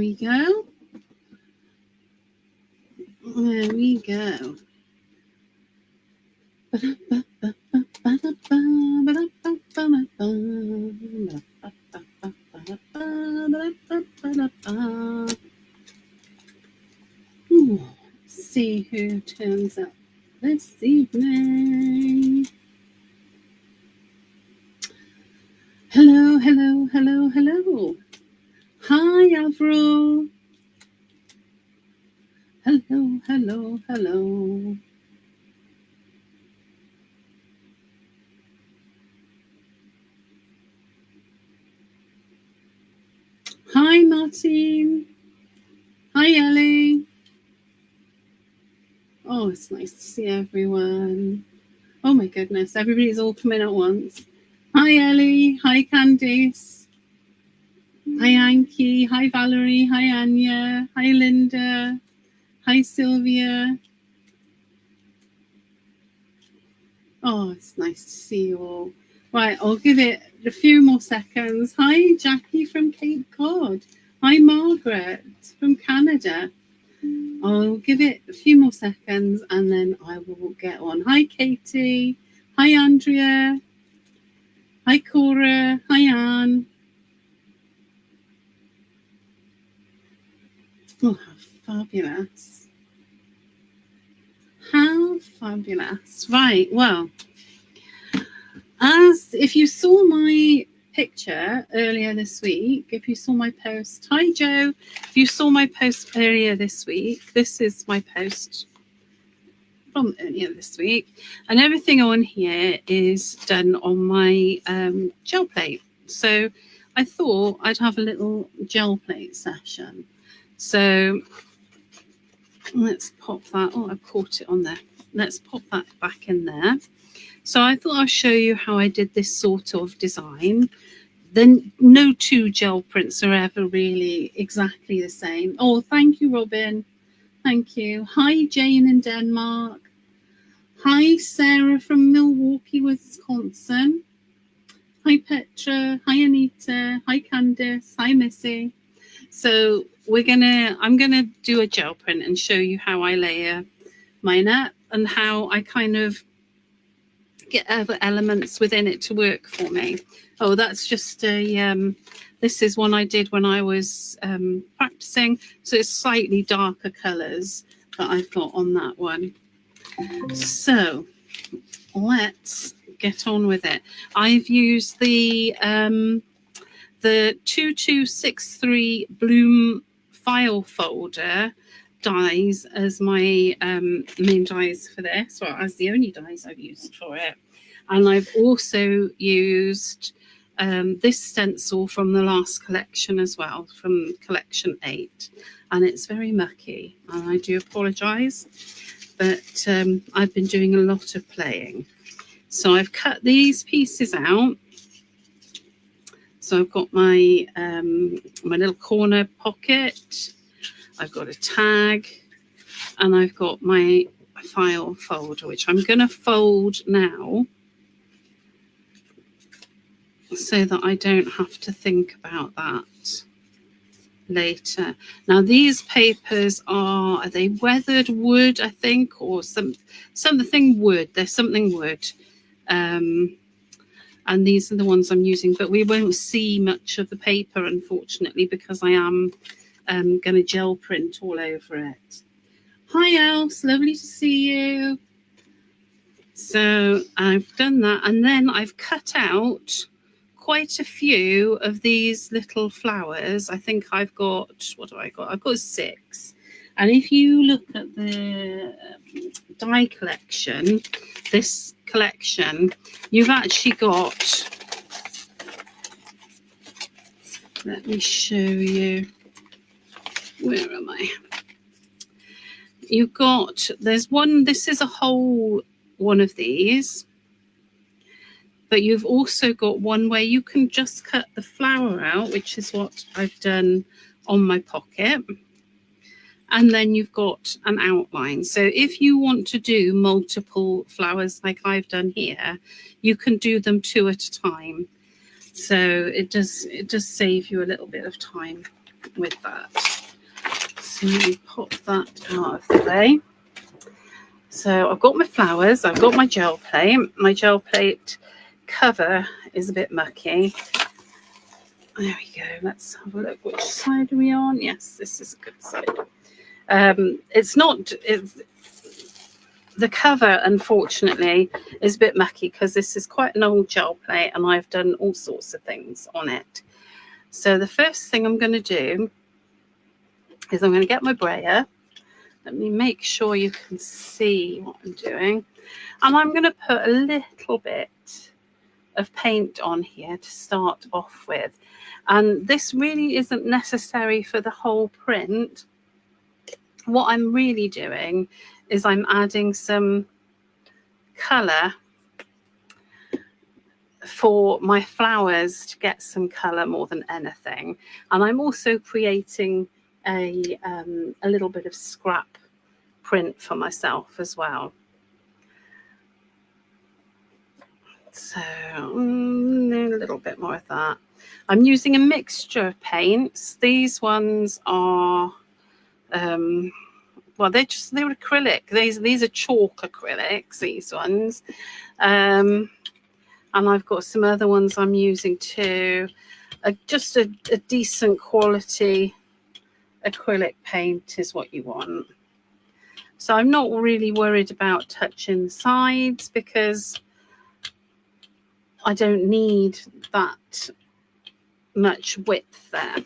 we go. There we go. Ooh, let's see who turns up this evening. Hello, hello, hello, hello. Hi, Avril. Hello, hello, hello. Hi, Martin. Hi, Ellie. Oh, it's nice to see everyone. Oh, my goodness. Everybody's all coming at once. Hi, Ellie. Hi, Candice. Hi, Anki. Hi, Valerie. Hi, Anya. Hi, Linda. Hi, Sylvia. Oh, it's nice to see you all. Right, I'll give it a few more seconds. Hi, Jackie from Cape Cod. Hi, Margaret from Canada. I'll give it a few more seconds and then I will get on. Hi, Katie. Hi, Andrea. Hi, Cora. Hi, Anne. Oh, how fabulous. How fabulous. Right, well, as if you saw my picture earlier this week, if you saw my post, hi Joe, if you saw my post earlier this week, this is my post from earlier this week, and everything on here is done on my gel plate. So I thought I'd have a little gel plate session. So let's pop that. Oh, I caught it on there. Let's pop that back in there. So I thought I'll show you how I did this sort of design. Then no two gel prints are ever really exactly the same. Oh, thank you, Robin. Thank you. Hi, Jane in Denmark. Hi, Sarah from Milwaukee, Wisconsin. Hi, Petra. Hi, Anita. Hi, Candice. Hi, Missy. So I'm gonna do a gel print and show you how I layer mine up and how I kind of get other elements within it to work for me. Oh, that's just a this is one I did when I was practicing, so it's slightly darker colors that I've got on that one. So let's get on with it. I've used the 2263 Bloom file folder dies as my main dies for this, or as the only dies I've used for it. And I've also used this stencil from the last collection as well, from collection 8. And it's very mucky, and I do apologise, but I've been doing a lot of playing. So I've cut these pieces out. So I've got my my little corner pocket, I've got a tag, and I've got my file folder, which I'm going to fold now so that I don't have to think about that later. Now these papers are they weathered wood, I think, or something wood. They're something wood. And these are the ones I'm using, but we won't see much of the paper, unfortunately, because I am going to gel print all over it. Hi, Else. Lovely to see you. So I've done that, and then I've cut out quite a few of these little flowers. I think I've got, what do I got? I've got 6. And if you look at the die collection, this collection, you've actually got, let me show you, where am I? You've got, there's one, this is a whole one of these, but you've also got one where you can just cut the flower out, which is what I've done on my pocket. And then you've got an outline. So if you want to do multiple flowers like I've done here, you can do them 2 at a time. So it does save you a little bit of time. with that. So we pop that out of the way. So I've got my flowers, I've got my gel plate. My gel plate cover is a bit mucky. There we go. Let's have a look. Which side are we on? Yes, this is a good side. The cover, unfortunately, is a bit mucky because this is quite an old gel plate and I've done all sorts of things on it. So the first thing I'm going to do is I'm going to get my brayer. Let me make sure you can see what I'm doing. And I'm going to put a little bit of paint on here to start off with. And this really isn't necessary for the whole print. What I'm really doing is I'm adding some colour for my flowers to get some colour more than anything. And I'm also creating a little bit of scrap print for myself as well. So a little bit more of that. I'm using a mixture of paints. These ones are well, they're acrylic. These are chalk acrylics, these ones. And I've got some other ones I'm using too. Just a decent quality acrylic paint is what you want. So I'm not really worried about touching the sides because I don't need that much width there.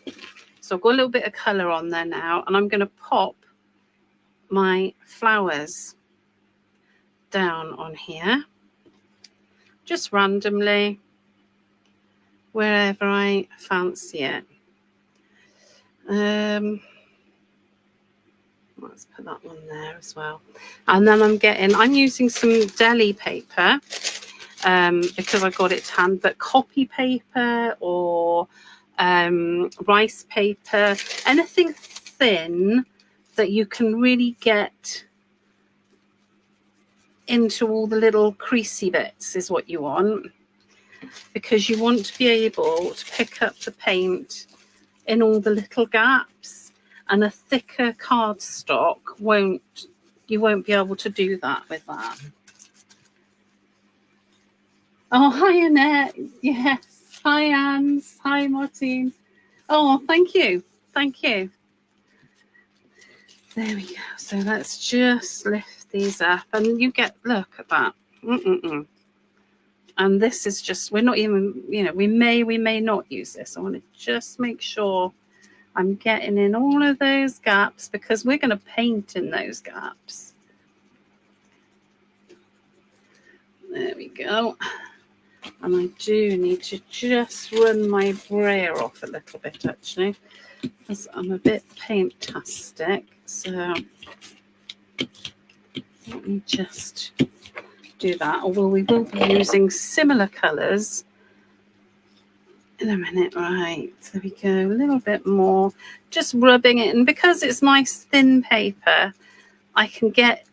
So I've got a little bit of colour on there now, and I'm going to pop my flowers down on here just randomly wherever I fancy it. Let's put that one there as well. And then I'm using some deli paper because I got it to hand, but copy paper or rice paper, anything thin that you can really get into all the little creasy bits is what you want, because you want to be able to pick up the paint in all the little gaps, and a thicker cardstock you won't be able to do that with that. Oh, hi Annette. Yes. Hi Anne. Hi Martine. Oh, thank you. Thank you. There we go. So let's just lift these up, and you get, look at that. And this is just, we're not even, we may not use this. I want to just make sure I'm getting in all of those gaps because we're going to paint in those gaps. There we go. And I do need to just run my brayer off a little bit, actually, because I'm a bit paint-tastic. So let me just do that. Although we will be using similar colours in a minute. Right, there we go. A little bit more. Just rubbing it. And because it's nice thin paper, I can get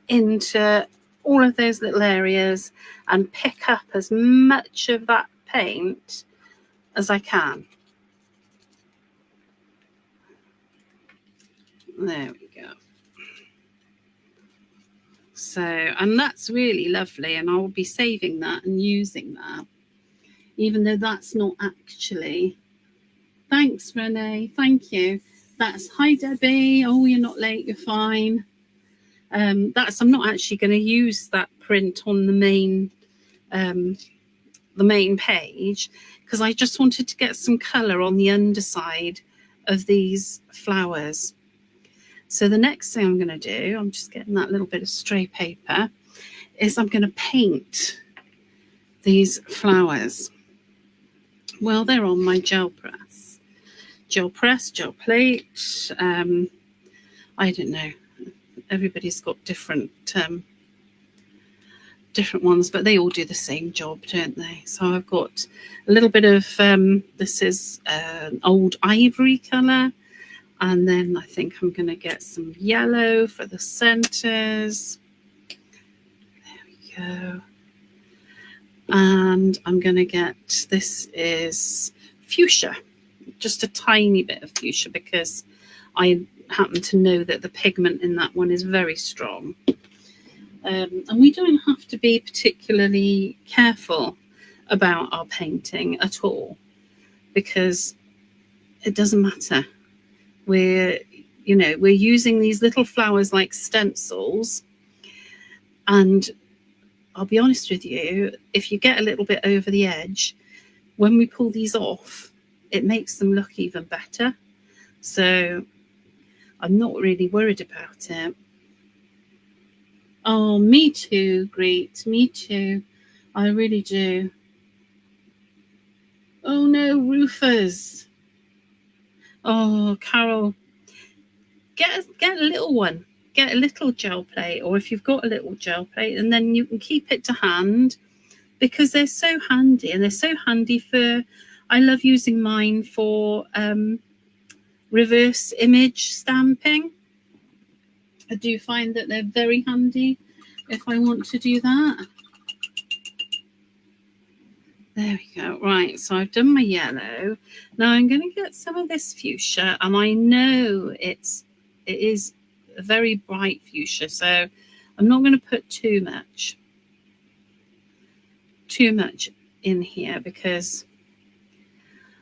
into all of those little areas and pick up as much of that paint as I can. There we go. So, and that's really lovely, and I'll be saving that and using that, even though that's not actually. Thanks, Renee. Thank you. That's hi, Debbie. Oh, you're not late. You're fine. I'm not actually going to use that print on the main page because I just wanted to get some colour on the underside of these flowers. So the next thing I'm going to do, I'm just getting that little bit of stray paper, is I'm going to paint these flowers. Well, they're on my gel press, gel plate. I don't know. Everybody's got different ones, but they all do the same job, don't they? So I've got a little bit of this is an old ivory colour, and then I think I'm going to get some yellow for the centres. There we go. And I'm going to get, this is fuchsia. just a tiny bit of fuchsia because I happen to know that the pigment in that one is very strong. And we don't have to be particularly careful about our painting at all because it doesn't matter. We're using these little flowers like stencils, and I'll be honest with you, if you get a little bit over the edge, when we pull these off, it makes them look even better. So I'm not really worried about it. Oh, me too, Greet. Me too. I really do. Oh no, Rufus. Oh, Carol, get a little one. Get a little gel plate, or if you've got a little gel plate, and then you can keep it to hand because they're so handy, and they're so handy for. I love using mine for reverse image stamping. I do find that they're very handy if I want to do that. There we go. Right, so I've done my yellow. Now I'm going to get some of this fuchsia, and I know it is a very bright fuchsia, so I'm not going to put too much in here because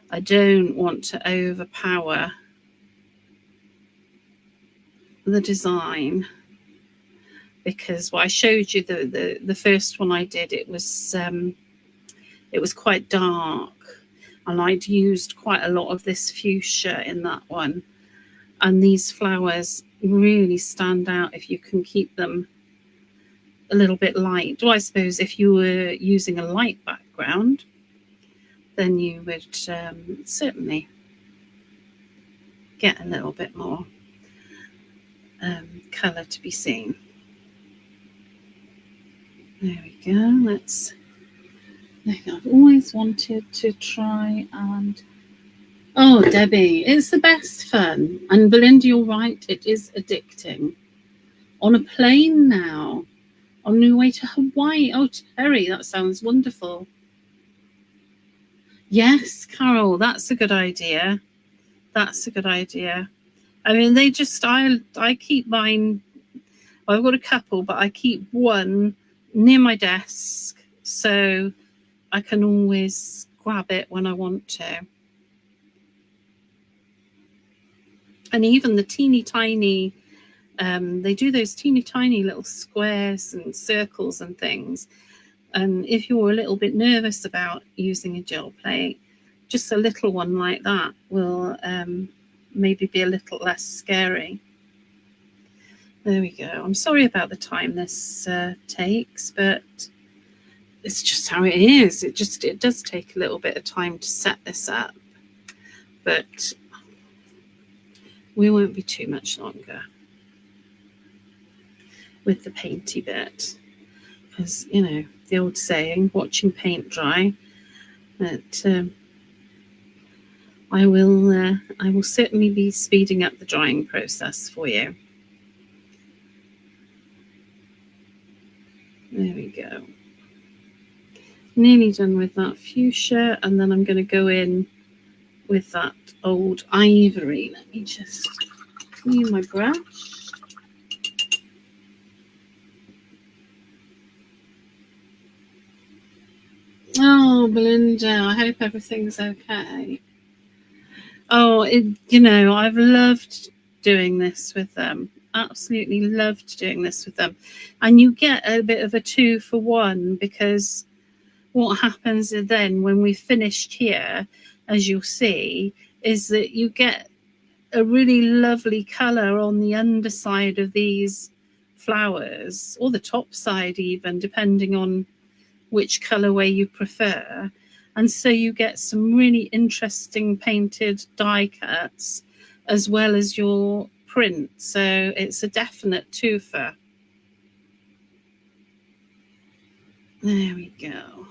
I don't want to overpower the design. Because what I showed you, the first one I did, it was quite dark, and I'd used quite a lot of this fuchsia in that one. And these flowers really stand out if you can keep them a little bit light. Well, I suppose if you were using a light background, then you would certainly get a little bit more colour to be seen. There we go. I've always wanted to try and... Oh, Debbie, it's the best fun. And Belinda, you're right, it is addicting. On a plane now, on your way to Hawaii. Oh, Terry, that sounds wonderful. Yes, Carol, that's a good idea. That's a good idea. I mean, I keep mine, I've got a couple, but I keep one near my desk so I can always grab it when I want to. And even the teeny tiny, they do those teeny tiny little squares and circles and things. And if you're a little bit nervous about using a gel plate, just a little one like that will maybe be a little less scary. There we go. I'm sorry about the time this takes, but it's just how it is. It does take a little bit of time to set this up, but we won't be too much longer with the painty bit, because the old saying, watching paint dry. But I will certainly be speeding up the drying process for you. There we go. Nearly done with that fuchsia, and then I'm going to go in with that old ivory. Let me just clean my brush. Oh, Belinda, I hope everything's okay. Oh, I've loved doing this with them. Absolutely loved doing this with them. And you get a bit of a 2-for-1, because what happens then when we've finished here, as you'll see, is that you get a really lovely colour on the underside of these flowers, or the top side even, depending on which colourway you prefer. And so you get some really interesting painted die cuts as well as your print. So it's a definite twofer. There we go.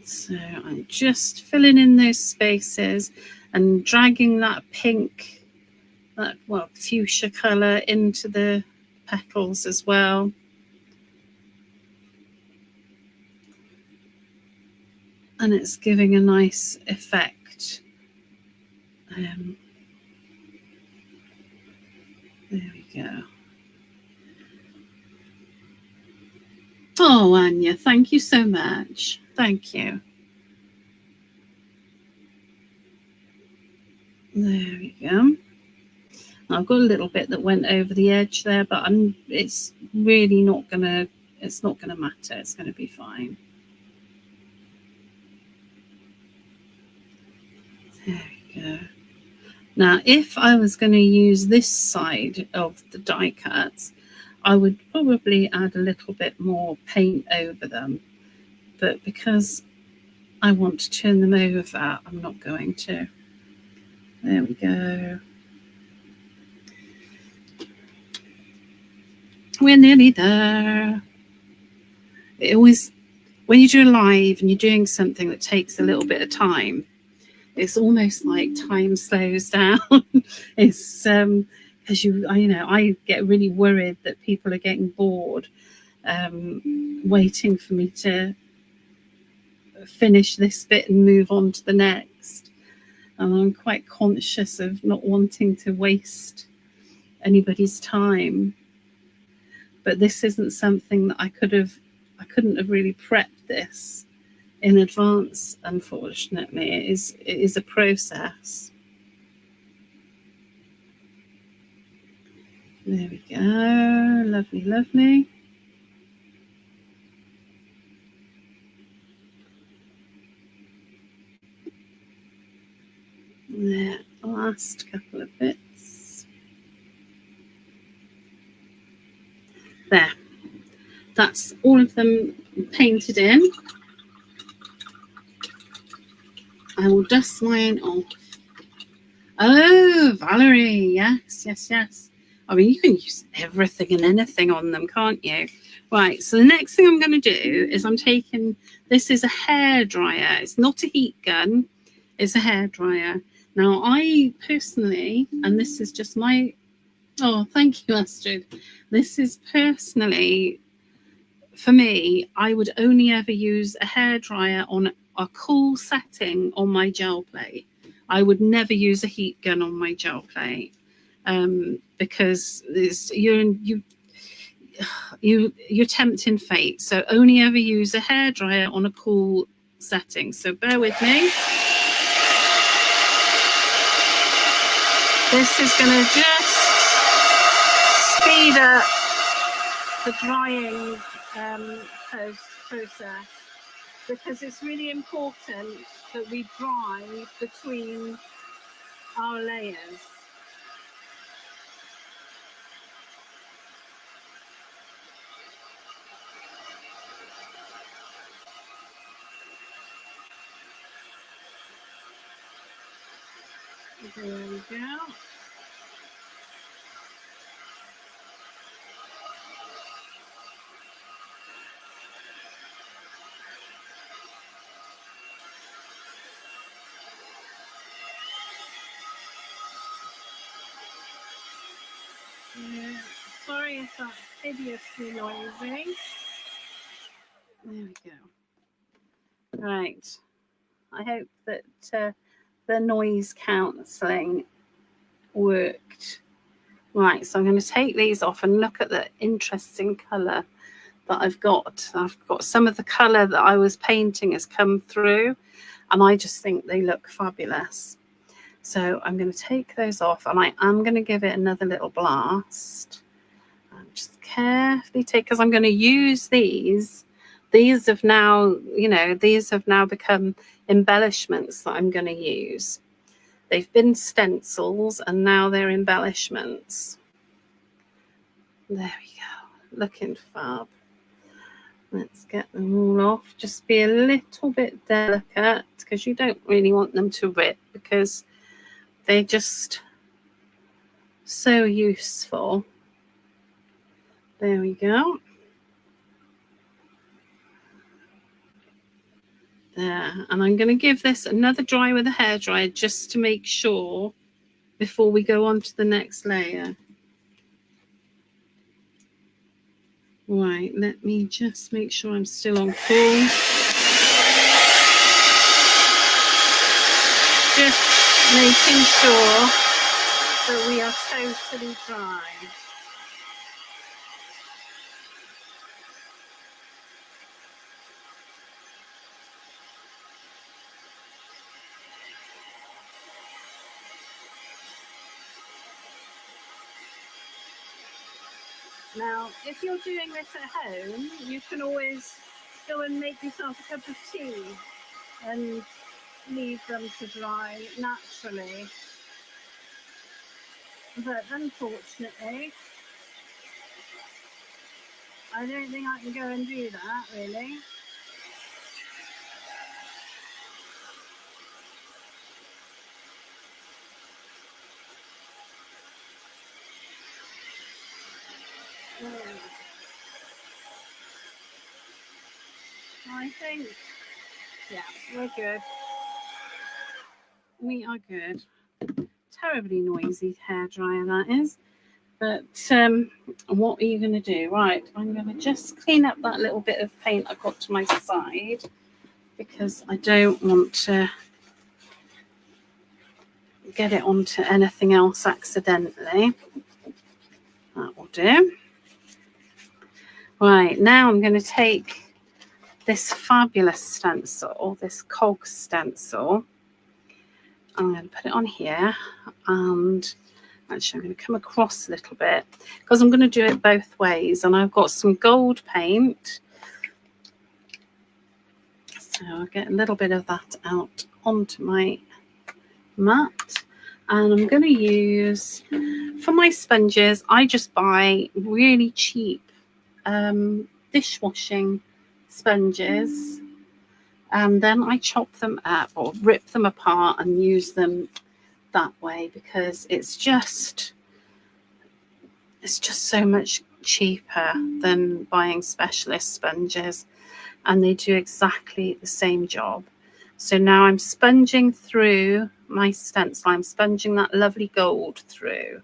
So I'm just filling in those spaces and dragging that pink, fuchsia colour into the petals as well. and it's giving a nice effect. There we go. Oh, Anya, thank you so much. Thank you. There we go. I've got a little bit that went over the edge there, but it's really not gonna. It's not gonna matter. It's gonna be fine. There we go. Now, if I was going to use this side of the die cuts, I would probably add a little bit more paint over them. But because I want to turn them over, I'm not going to. There we go. We're nearly there. It always, when you do a live and you're doing something that takes a little bit of time, it's almost like time slows down. It's because I get really worried that people are getting bored, waiting for me to finish this bit and move on to the next. And I'm quite conscious of not wanting to waste anybody's time. But this isn't something that I couldn't have really prepped this in advance, unfortunately. It is a process. There we go. Lovely, lovely. There, last couple of bits. There. That's all of them painted in. I will dust mine off. Oh, Valerie, yes, yes, yes. I mean, you can use everything and anything on them, can't you? Right, so the next thing I'm going to do is I'm taking, this is a hairdryer. It's not a heat gun, it's a hairdryer. Now, I personally, and this is just my, oh, thank you, Astrid. This is personally, for me, I would only ever use a hairdryer on a cool setting on my gel plate. I would never use a heat gun on my gel plate because you're tempting fate. So only ever use a hairdryer on a cool setting. So bear with me. This is going to just speed up the drying process, because it's really important that we dry between our layers. There we go. Sorry if that's hideously noisy. There we go. Right. I hope that the noise cancelling worked. Right, so I'm going to take these off and look at the interesting colour that I've got. I've got some of the colour that I was painting has come through, and I just think they look fabulous. So I'm going to take those off, and I am going to give it another little blast. And just carefully take, because I'm going to use these. These have now, these have now become embellishments that I'm going to use. They've been stencils, and now they're embellishments. There we go. Looking fab. Let's get them all off. Just be a little bit delicate, because you don't really want them to rip, because they're just so useful. There we go. There. And I'm going to give this another dry with a hairdryer just to make sure before we go on to the next layer. Right, let me just make sure I'm still on cool. making sure that we are totally dry. Now, if you're doing this at home, you can always go and make yourself a cup of tea and leave them to dry naturally. But unfortunately, I don't think I can go and do that, really. I think, yeah, we're good. We are good. Terribly noisy hairdryer, that is. But what are you going to do? Right, I'm going to just clean up that little bit of paint I got to my side because I don't want to get it onto anything else accidentally. That will do. Right, now I'm going to take this fabulous stencil, this cog stencil. I'm going to put it on here, and actually I'm going to come across a little bit because I'm going to do it both ways, and I've got some gold paint, so I'll get a little bit of that out onto my mat. And I'm going to use, for my sponges, I just buy really cheap dishwashing sponges, and then I chop them up or rip them apart and use them that way because it's just so much cheaper than buying specialist sponges, and they do exactly the same job. So now I'm sponging through my stencil. I'm sponging that lovely gold through.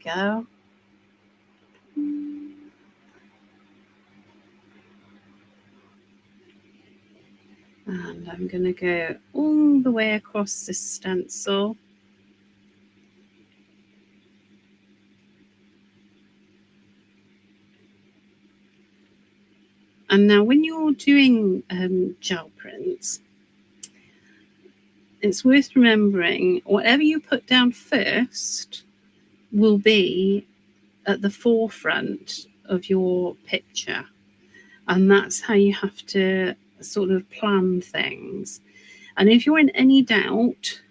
Go. And I'm going to go all the way across this stencil. And now when you're doing gel prints, it's worth remembering whatever you put down first will be at the forefront of your picture. And that's how you have to sort of plan things. And if you're in any doubt,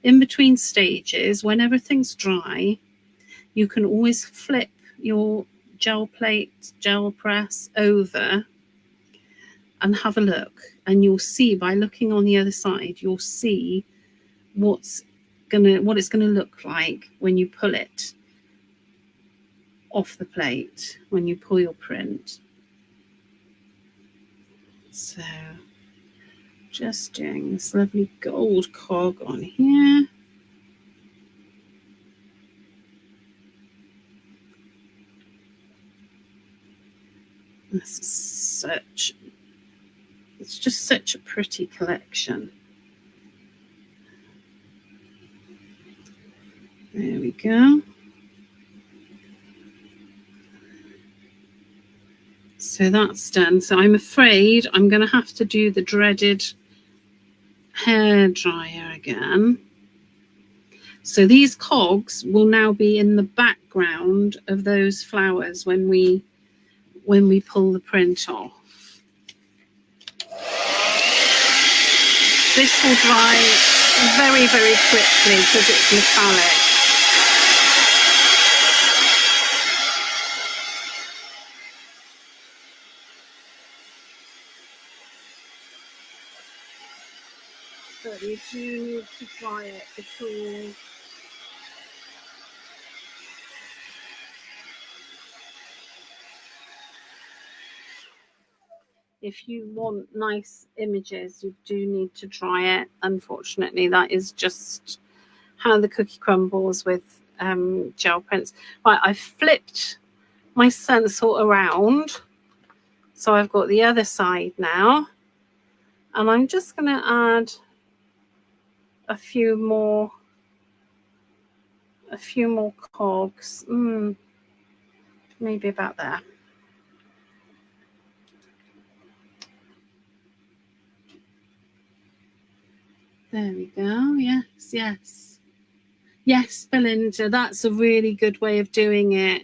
in between stages, when everything's dry, you can always flip your gel plate, gel press over and have a look. And you'll see, by looking on the other side, you'll see what it's going to look like when you pull it off the plate, when you pull your print. So just doing this lovely gold cog on here. This is it's just such a pretty collection. There we go. So that's done. So I'm afraid I'm going to have to do the dreaded hair dryer again. So these cogs will now be in the background of those flowers when we pull the print off. This will dry very, very quickly because it's metallic. But you do need to dry it before if you want nice images, you do need to dry it. Unfortunately, that is just how the cookie crumbles with gel prints. Right, I've flipped my stencil around, so I've got the other side now, and I'm just going to add a few more cogs. Maybe about there. There we go. Yes, Belinda, that's a really good way of doing it,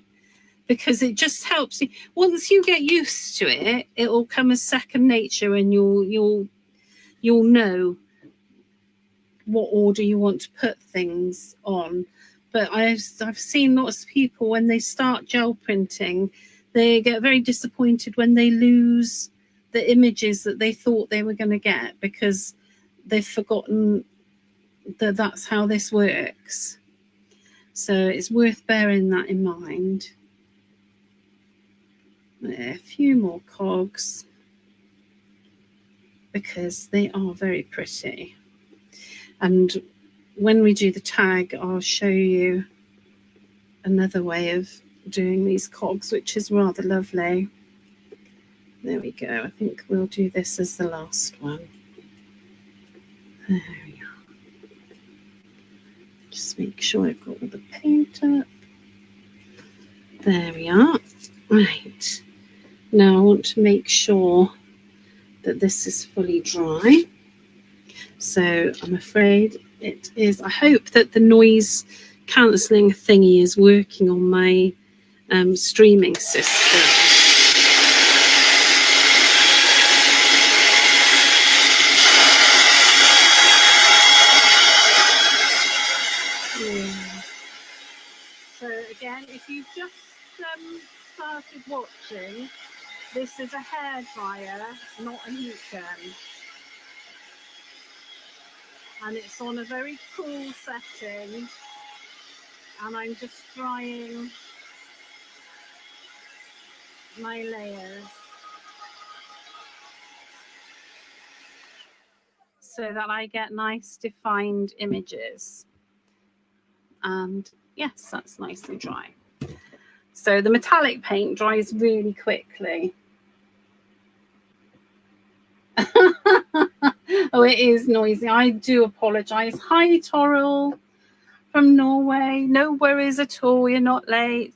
because it just helps you. Once you get used to it, it will come as second nature, and you'll know what order you want to put things on. But I've seen lots of people, when they start gel printing, they get very disappointed when they lose the images that they thought they were going to get, because they've forgotten that that's how this works. So it's worth bearing that in mind. A few more cogs, because they are very pretty. And when we do the tag, I'll show you another way of doing these cogs, which is rather lovely. There we go. I think we'll do this as the last one. There we are. Just make sure I've got all the paint up. There we are. Right. Now I want to make sure that this is fully dry. So I'm afraid it is. I hope that the noise cancelling thingy is working on my streaming system. Yeah. So again, if you've just started watching, this is a hairdryer, not a heat gun. And it's on a very cool setting, and I'm just drying my layers so that I get nice defined images. And yes, that's nice and dry. So the metallic paint dries really quickly. Oh, it is noisy. I do apologize. Hi, Toril from Norway. No worries at all. You're not late.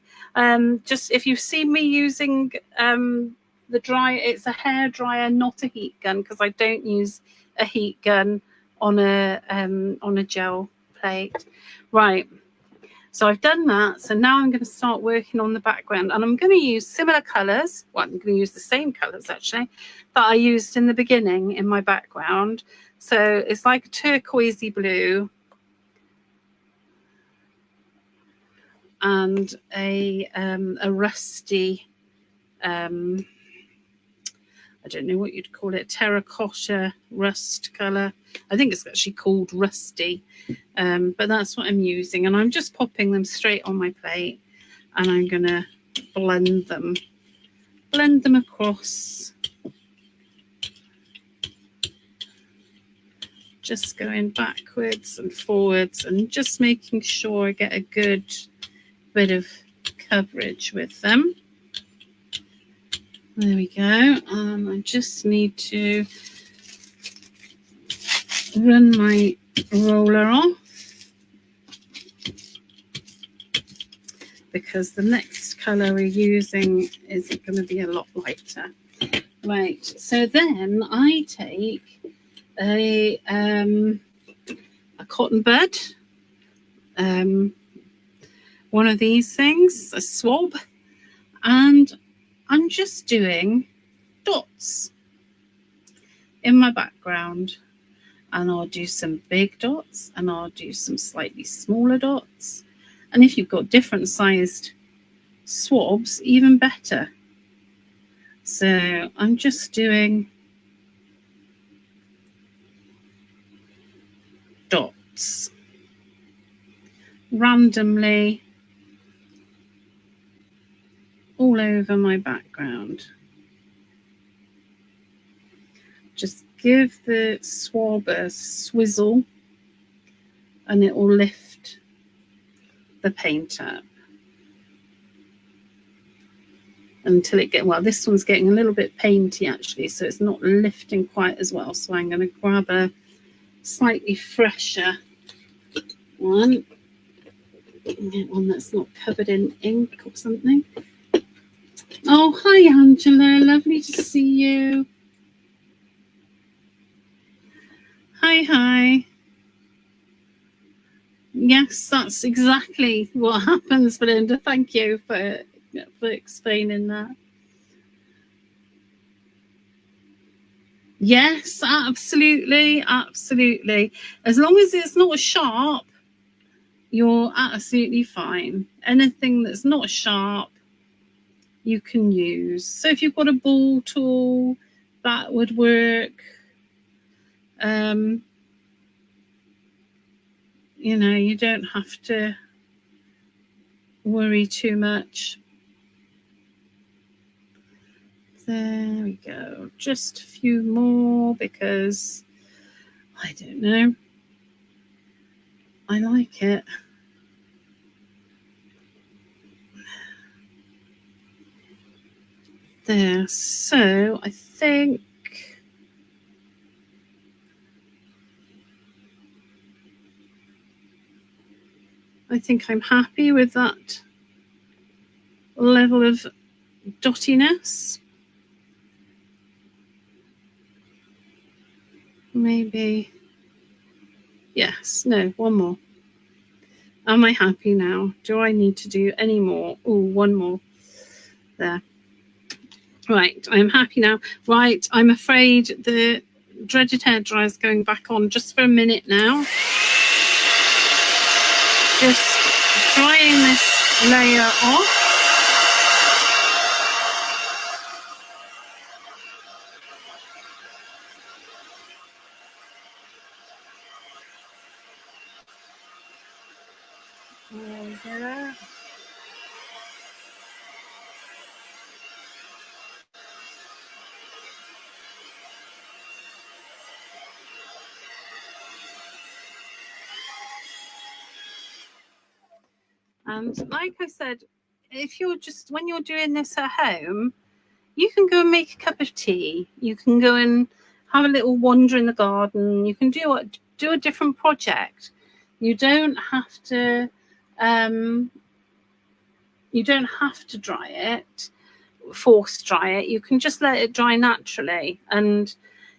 Just if you've seen me using the dry, it's a hair dryer, not a heat gun, because I don't use a heat gun on a gel plate. Right. So I've done that. So now I'm going to start working on the background, and I'm going to use similar colours. Well, I'm going to use the same colours actually that I used in the beginning in my background. So it's like a turquoisey blue and a rusty, I don't know what you'd call it, terracotta rust colour. I think it's actually called rusty, but that's what I'm using. And I'm just popping them straight on my plate, and I'm going to blend them across. Just going backwards and forwards and just making sure I get a good bit of coverage with them. There we go. I just need to run my roller off, because the next colour we're using is going to be a lot lighter. Right, so then I take a cotton bud, one of these things, a swab, and I'm just doing dots in my background, and I'll do some big dots and I'll do some slightly smaller dots, and if you've got different sized swabs, even better. So I'm just doing dots randomly all over my background. Just give the swab a swizzle and it will lift the paint up until it gets, well, this one's getting a little bit painty actually, so it's not lifting quite as well. So I'm going to grab a slightly fresher one. Get one that's not covered in ink or something. Oh, hi Angela, lovely to see you. Hi. Yes, that's exactly what happens, Belinda. Thank you for explaining that. Yes, absolutely. As long as it's not sharp, you're absolutely fine. Anything that's not sharp, you can use. So if you've got a ball tool, that would work. You don't have to worry too much. There we go. Just a few more because I don't know. I like it. There. So I think I'm happy with that level of dottiness. Maybe. Yes. No. One more. Am I happy now? Do I need to do any more? Oh, one more. There. Right. I'm happy now. Right. I'm afraid the dreaded hairdryer is going back on just for a minute now. Just drying this layer off. There. And like I said, if you're just, when you're doing this at home, you can go and make a cup of tea. You can go and have a little wander in the garden. You can do a different project. You don't have to dry it, force dry it. You can just let it dry naturally and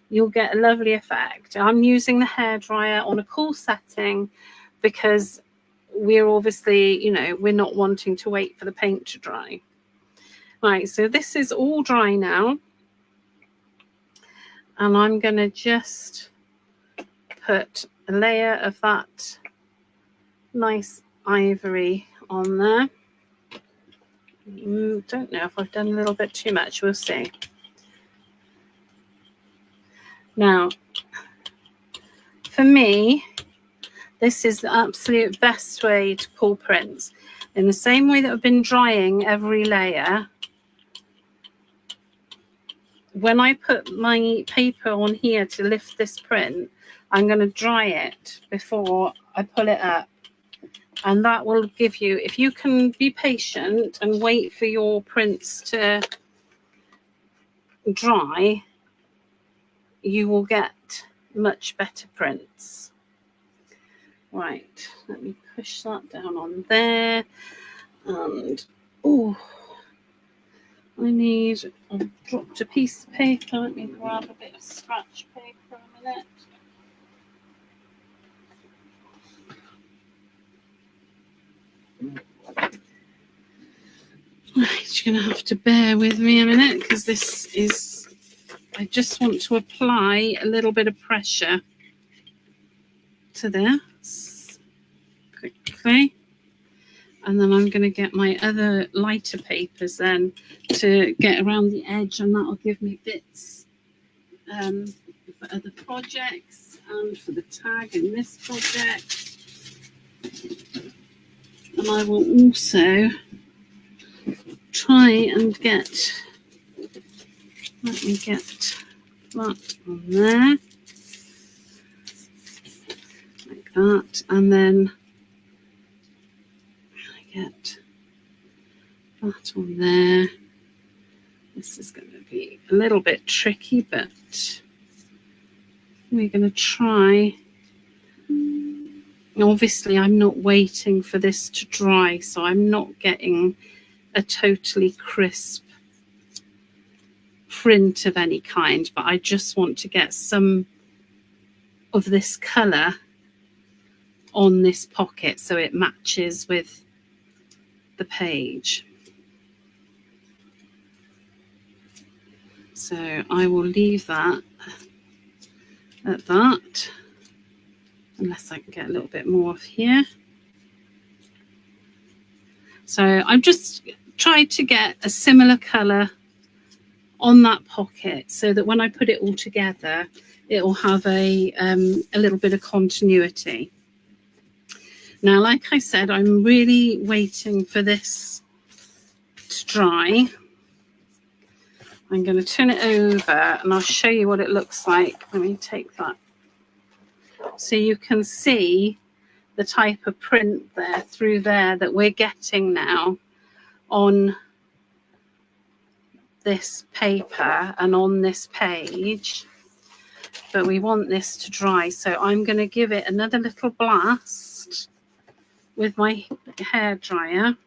you'll get a lovely effect. I'm using the hairdryer on a cool setting because we're obviously, we're not wanting to wait for the paint to dry. Right, so this is all dry now. And I'm going to just put a layer of that nice ivory on there. Don't know if I've done a little bit too much. We'll see. Now, for me, this is the absolute best way to pull prints. In the same way that I've been drying every layer, when I put my paper on here to lift this print, I'm going to dry it before I pull it up. And that will give you, if you can be patient and wait for your prints to dry, you will get much better prints. Right, let me push that down on there. And, I've dropped a piece of paper. Let me grab a bit of scratch paper a minute. Right, you're going to have to bear with me a minute because I just want to apply a little bit of pressure to this quickly. And then I'm going to get my other lighter papers then to get around the edge, and that'll give me bits for other projects and for the tag in this project. And I will also try and get, let me get that on there, like that, and then get that on there. This is going to be a little bit tricky, but we're going to try Obviously, I'm not waiting for this to dry, so I'm not getting a totally crisp print of any kind, but I just want to get some of this colour on this pocket so it matches with the page. So I will leave that at that, unless I can get a little bit more of here. So I've just tried to get a similar colour on that pocket so that when I put it all together, it will have a little bit of continuity. Now, like I said, I'm really waiting for this to dry. I'm going to turn it over and I'll show you what it looks like. Let me take that. So you can see the type of print there through there that we're getting now on this paper and on this page. But we want this to dry. So I'm going to give it another little blast with my hairdryer.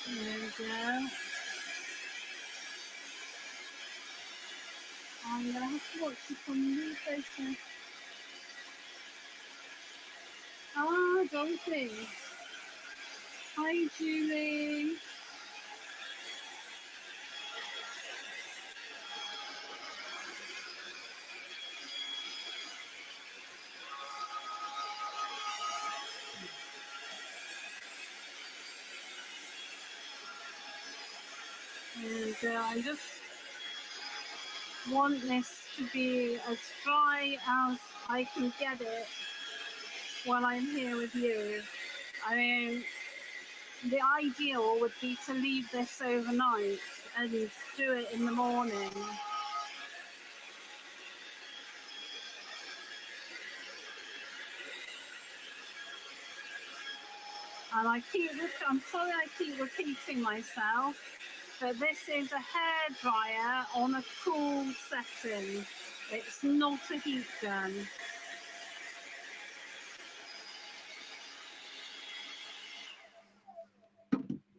There we go. I'm going to have to watch this one. Move those things. Ah, Dorothy. Hi, Julie. And I just want this to be as dry as I can get it while I'm here with you. I mean, the ideal would be to leave this overnight and do it in the morning. And I'm sorry I keep repeating myself, but this is a hairdryer on a cool setting. It's not a heat gun.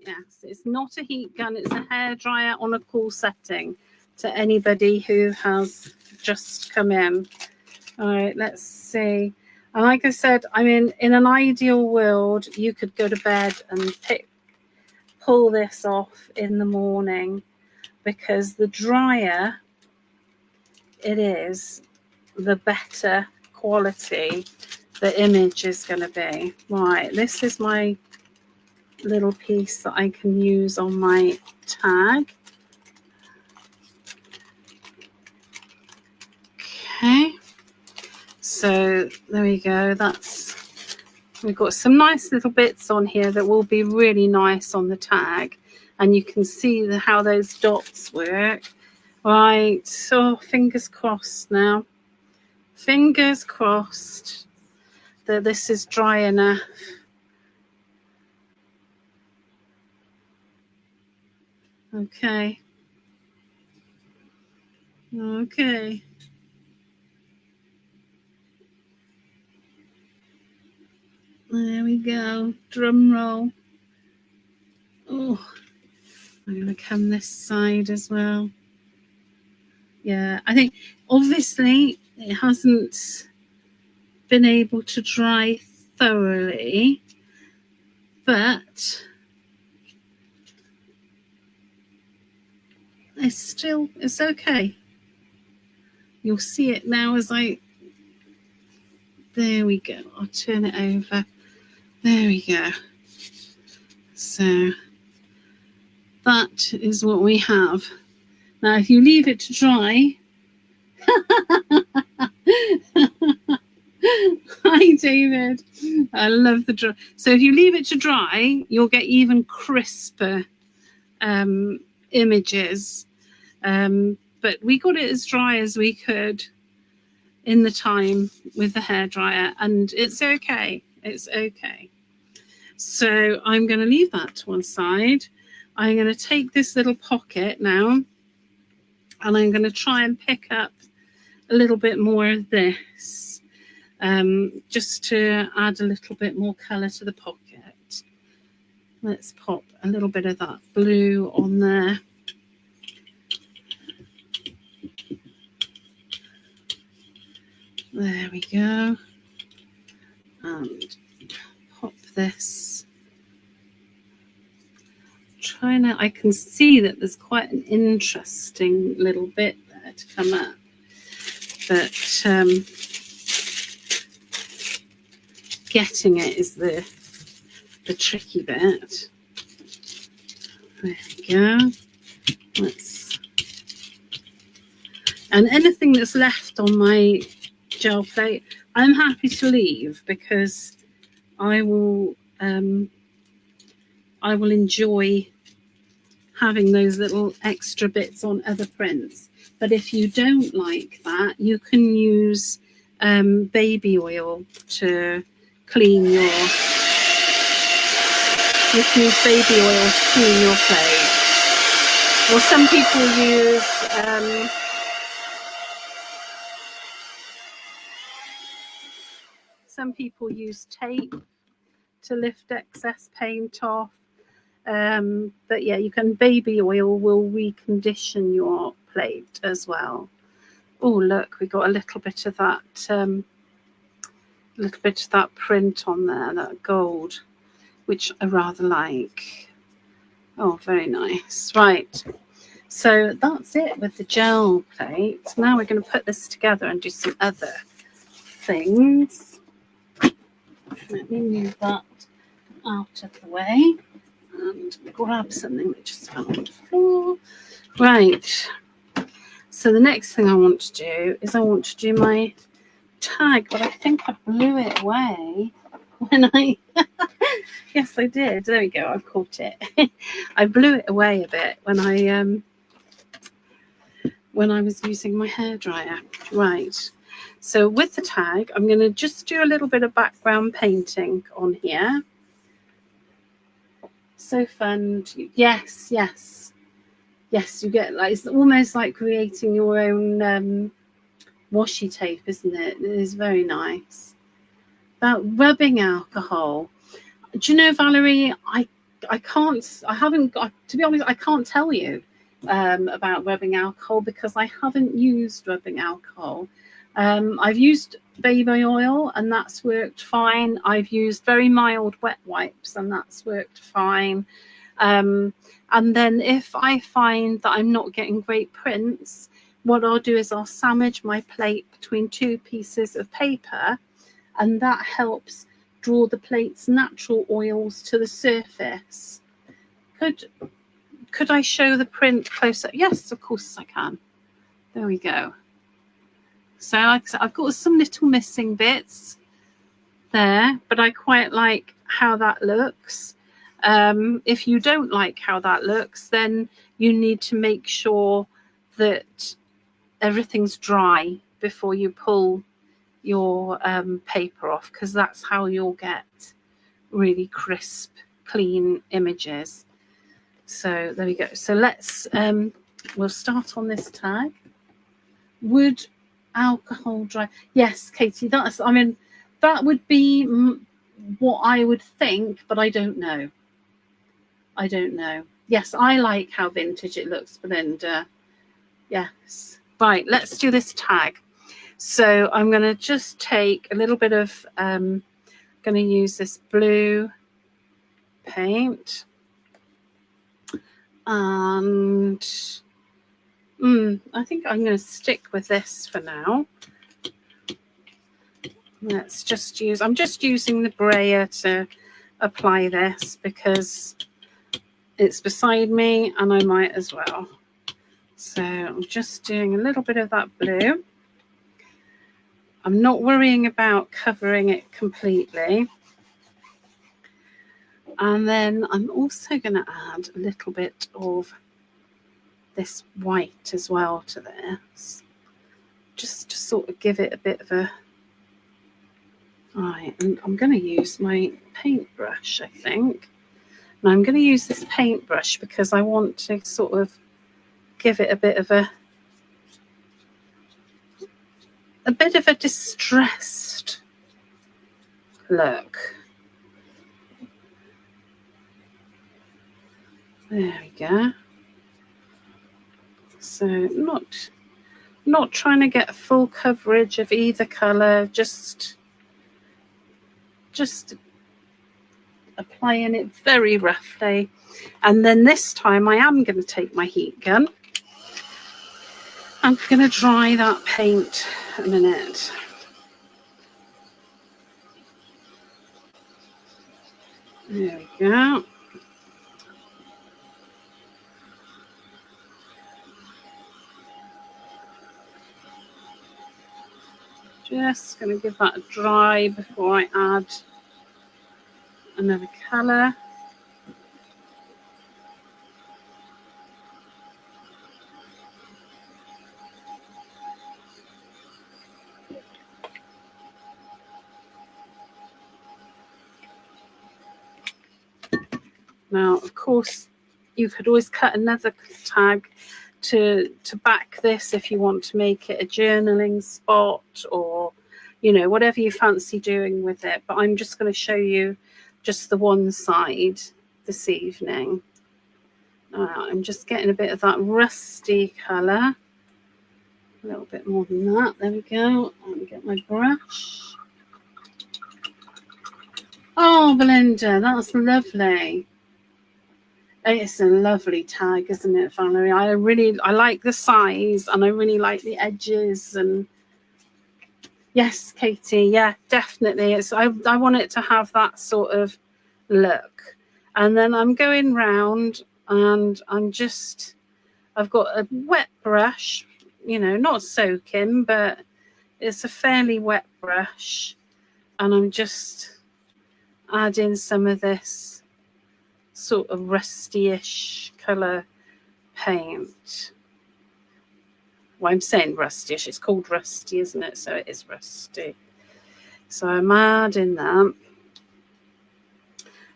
Yes, it's not a heat gun, it's a hairdryer on a cool setting to anybody who has just come in. All right, let's see. And like I said, I mean, in an ideal world, you could go to bed and pull this off in the morning, because the drier it is, the better quality the image is going to be. Right, this is my little piece that I can use on my tag. Okay, so there we go. We've got some nice little bits on here that will be really nice on the tag, and you can see how those dots work. Right, so fingers crossed now. Fingers crossed that this is dry enough. Okay. Okay. There we go. Drum roll. Oh, I'm going to come this side as well. Yeah, I think obviously it hasn't been able to dry thoroughly, but it's okay. You'll see it now as there we go. I'll turn it over. There we go. So that is what we have. Now, if you leave it to dry, hi David, I love the dry. So if you leave it to dry, you'll get even crisper images. But we got it as dry as we could in the time with the hairdryer, and it's okay. It's okay. So I'm going to leave that to one side. I'm going to take this little pocket now, and I'm going to try and pick up a little bit more of this, just to add a little bit more colour to the pocket. Let's pop a little bit of that blue on there. There we go. And pop this. I can see that there's quite an interesting little bit there to come up. But getting it is the tricky bit. There we go. And anything that's left on my gel plate, I'm happy to leave, because I will enjoy having those little extra bits on other prints. But if you don't like that, you can use baby oil to clean your. You can use baby oil to clean your plate. Or some people use tape to lift excess paint off. But yeah, you can. Baby oil will recondition your plate as well. Oh, look, we got a little bit of that print on there, that gold, which I rather like. Oh, very nice. Right, so that's it with the gel plate. Now we're going to put this together and do some other things. Let me move that out of the way and grab something that just fell on the floor. Right, so the next thing I want to do is I want to do my tag, but I think I blew it away when I yes, I did. There we go, I caught it. I blew it away a bit when I was using my hairdryer. Right, so with the tag, I'm going to just do a little bit of background painting on here. So fun. Yes, you get, like, it's almost like creating your own washi tape, isn't it? It is very nice. About rubbing alcohol, do you know, Valerie, I haven't got, to be honest, I can't tell you about rubbing alcohol, because I haven't used rubbing alcohol. I've used baby oil and that's worked fine. I've used very mild wet wipes and that's worked fine. And then if I find that I'm not getting great prints, what I'll do is I'll sandwich my plate between two pieces of paper, and that helps draw the plate's natural oils to the surface. Could I show the print closer? Yes, of course I can. There we go. So like I said, I've got some little missing bits there, but I quite like how that looks. If you don't like how that looks, then you need to make sure that everything's dry before you pull your paper off, because that's how you'll get really crisp, clean images. So there we go. So let's we'll start on this tag. Would alcohol dry? Yes, Katie, that's, I mean, that would be what I would think, but I don't know. Yes, I like how vintage it looks, Belinda. Yes. Right, let's do this tag. So I'm going to just take a little bit of, going to use this blue paint, and I think I'm going to stick with this for now. Let's just use, I'm just using the brayer to apply this, because it's beside me and I might as well. So I'm just doing a little bit of that blue. I'm not worrying about covering it completely. And then I'm also going to add a little bit of this white as well to this, just to sort of give it a bit of a... Right, and I'm going to use my paintbrush, I think. And I'm going to use this paintbrush because I want to sort of give it a bit of a distressed look. There we go. So not trying to get full coverage of either colour, just applying it very roughly. And then this time I am going to take my heat gun. I'm going to dry that paint a minute. There we go. Just going to give that a dry before I add another colour. Now, of course, you could always cut another tag to back this if you want to make it a journaling spot, or, you know, whatever you fancy doing with it. But I'm just going to show you just the one side this evening. I'm just getting a bit of that rusty colour. A little bit more than that. There we go. Let me get my brush. Oh, Belinda, that's lovely. It's a lovely tag, isn't it, Valerie? I like the size, and I really like the edges. And yes, Katie, yeah, definitely. I want it to have that sort of look. And then I'm going round, and I've got a wet brush, you know, not soaking, but it's a fairly wet brush, and I'm just adding some of this sort of rusty-ish colour paint. Well, I'm saying rusty-ish. It's called rusty, isn't it? So it is rusty. So I'm adding that.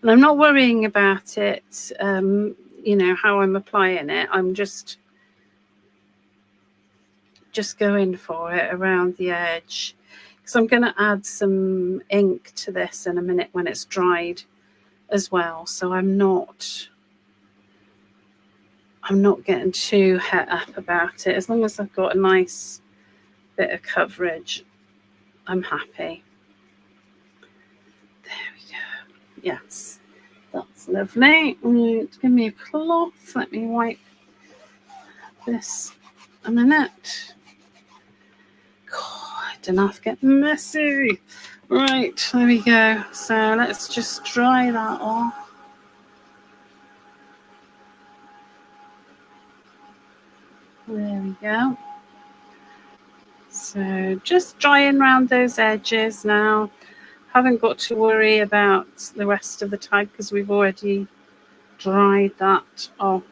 And I'm not worrying about it, you know, how I'm applying it. I'm just going for it around the edge. Because I'm going to add some ink to this in a minute when it's dried as well. So I'm not getting too het up about it. As long as I've got a nice bit of coverage, I'm happy. There we go. Yes, that's lovely. Right, give me a cloth. Let me wipe this a minute. God, I don't have to get messy. Right, there we go. So let's just dry that off. There we go. So just drying around those edges now. Haven't got to worry about the rest of the tag because we've already dried that off.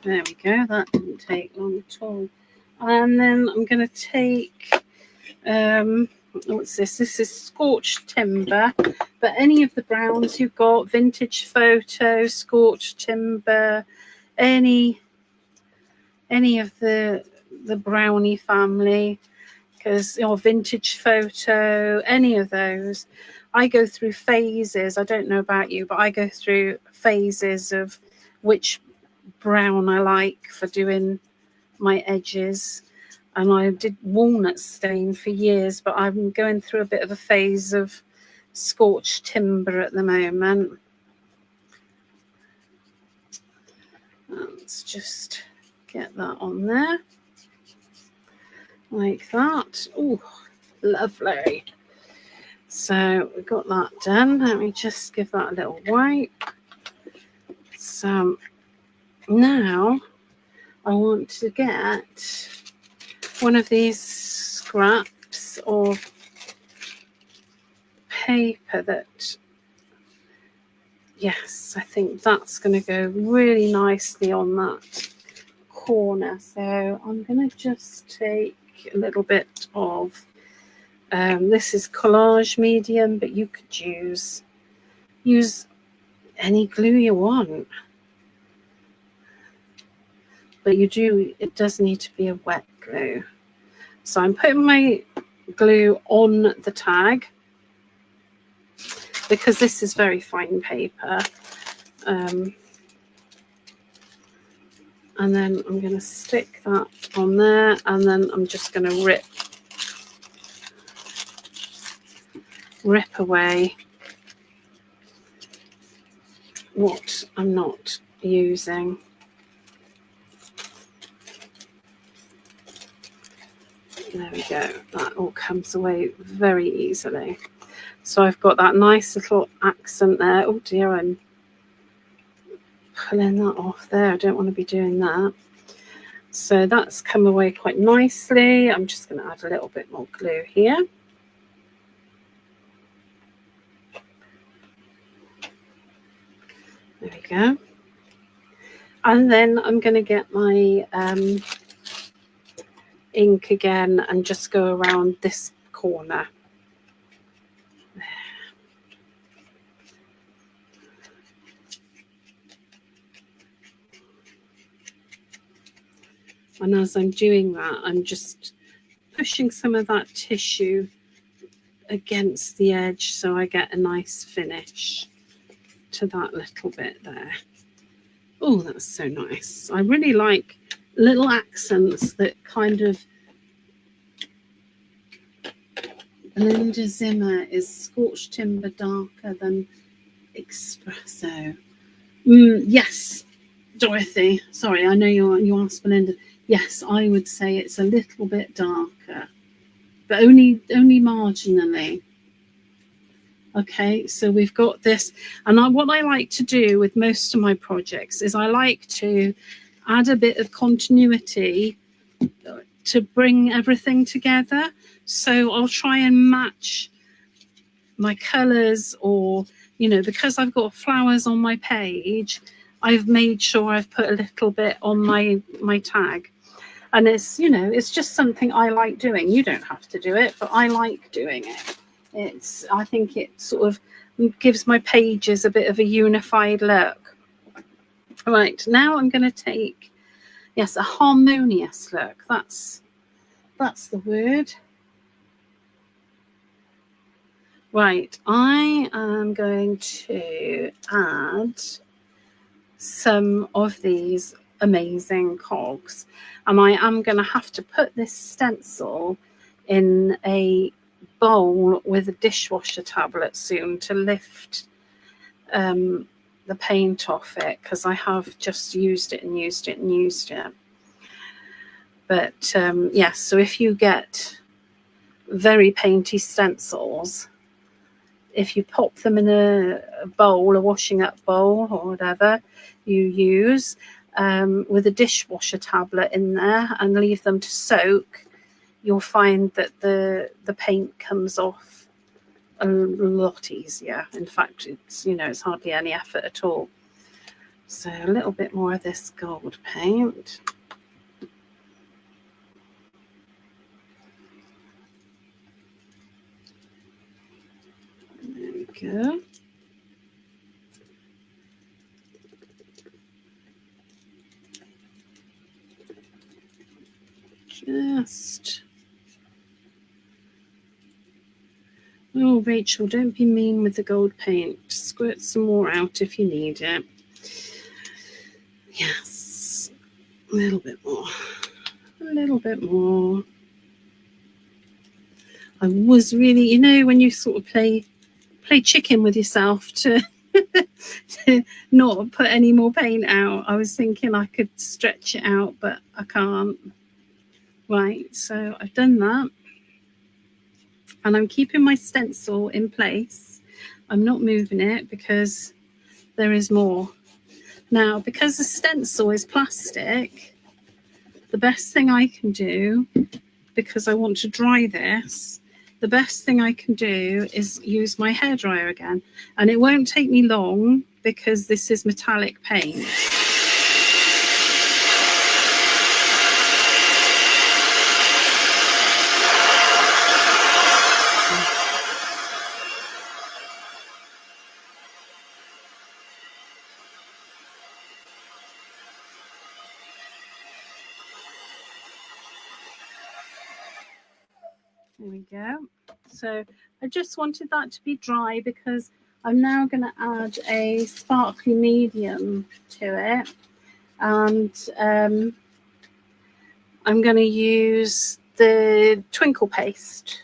There we go. That didn't take long at all. And then I'm going to take, what's this? This is Scorched Timber. But any of the browns you've got, Vintage Photo, Scorched Timber, any of the brownie family, because, you know, Vintage Photo, any of those. I go through phases. I don't know about you, but I go through phases of which brown I like for doing my edges. And I did walnut stain for years, but I'm going through a bit of a phase of Scorched Timber at the moment. Let's just get that on there like that. Oh, lovely. So we've got that done. Let me just give that a little wipe. So now I want to get one of these scraps of paper that, yes, I think that's going to go really nicely on that corner. So I'm going to just take a little bit of, this is collage medium, but you could use any glue you want. But it does need to be a wet glue. So I'm putting my glue on the tag because this is very fine paper. And then I'm going to stick that on there, and then I'm just going to rip away what I'm not using. There we go. That all comes away very easily. So I've got that nice little accent there. Oh dear, I'm pulling that off there. I don't want to be doing that. So that's come away quite nicely. I'm just going to add a little bit more glue here. There we go. And then I'm going to get my ink again and just go around this corner. There. And as I'm doing that, I'm just pushing some of that tissue against the edge so I get a nice finish to that little bit there. Oh, that's so nice. I really like little accents that kind of, Linda Zimmer is scorched timber darker than espresso. Yes, Dorothy. Sorry, I know you asked Belinda. Yes, I would say it's a little bit darker, but only marginally. Okay, so we've got this, and what I like to do with most of my projects is I like to add a bit of continuity to bring everything together. So I'll try and match my colours, or, you know, because I've got flowers on my page, I've made sure I've put a little bit on my tag. And it's, you know, it's just something I like doing. You don't have to do it, but I like doing it. I think it sort of gives my pages a bit of a unified look. Right, now I'm going to take, yes, a harmonious look. That's the word. Right, I am going to add some of these amazing cogs, and I am going to have to put this stencil in a bowl with a dishwasher tablet soon to lift the paint off it, because I have just used it. But yes, so if you get very painty stencils, if you pop them in a bowl, a washing up bowl or whatever you use, with a dishwasher tablet in there and leave them to soak, you'll find that the paint comes off a lot easier. In fact, it's hardly any effort at all. So a little bit more of this gold paint. There we go. Oh, Rachel, don't be mean with the gold paint. Squirt some more out if you need it. Yes, a little bit more. I was really, when you sort of play chicken with yourself to not put any more paint out. I was thinking I could stretch it out, but I can't. Right, so I've done that. And I'm keeping my stencil in place. I'm not moving it because there is more. Now, because the stencil is plastic, the best thing I can do, because I want to dry this, the best thing I can do is use my hairdryer again. And it won't take me long because this is metallic paint. There we go. So I just wanted that to be dry because I'm now going to add a sparkly medium to it. And I'm going to use the twinkle paste.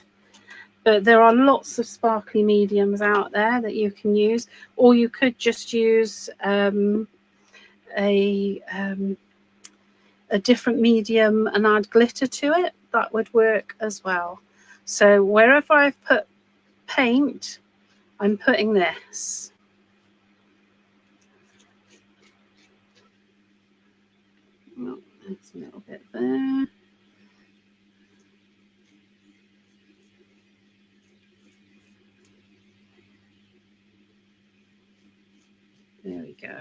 But there are lots of sparkly mediums out there that you can use. Or you could just use a different medium and add glitter to it. That would work as well. So wherever I've put paint, I'm putting this. Oh, that's a little bit there. There we go.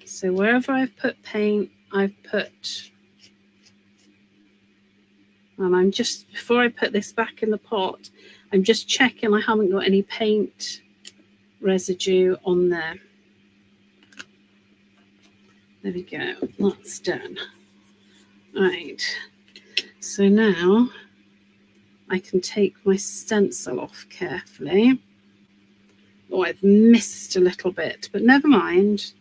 So wherever I've put paint, I've put, and I'm just, before I put this back in the pot, I'm just checking I haven't got any paint residue on there. There we go, that's done. Right, so now I can take my stencil off carefully. Oh, I've missed a little bit, but never mind.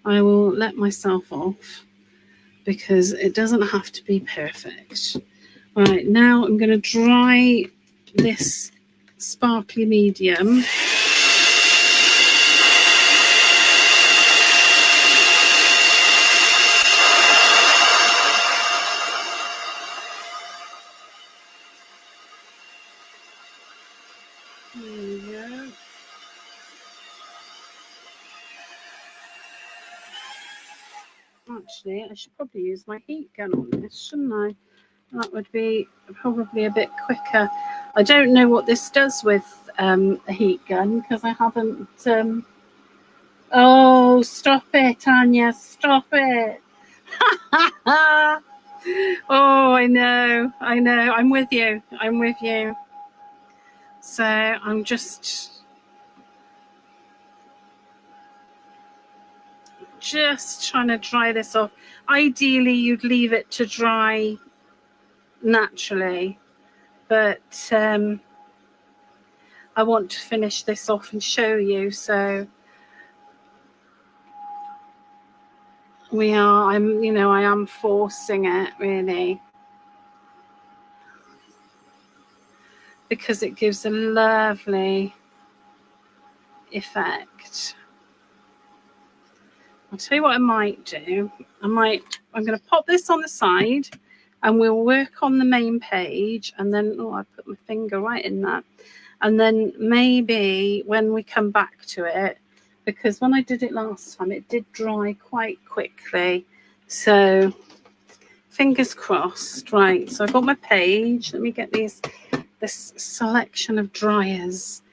I will let myself off because it doesn't have to be perfect. Right, now I'm going to dry this sparkly medium. There we go. Actually, I should probably use my heat gun on this, shouldn't I? That would be probably a bit quicker. I don't know what this does with a heat gun because I haven't... Oh, stop it, Anya, stop it. Oh, I know. I'm with you. So I'm just trying to dry this off. Ideally, you'd leave it to dry naturally, but I want to finish this off and show you. So I am forcing it really because it gives a lovely effect. I'll tell you what I might do. I'm going to pop this on the side and we'll work on the main page, and then, I put my finger right in that. And then maybe when we come back to it, because when I did it last time, it did dry quite quickly. So fingers crossed. Right, so I've got my page. Let me get this selection of dryers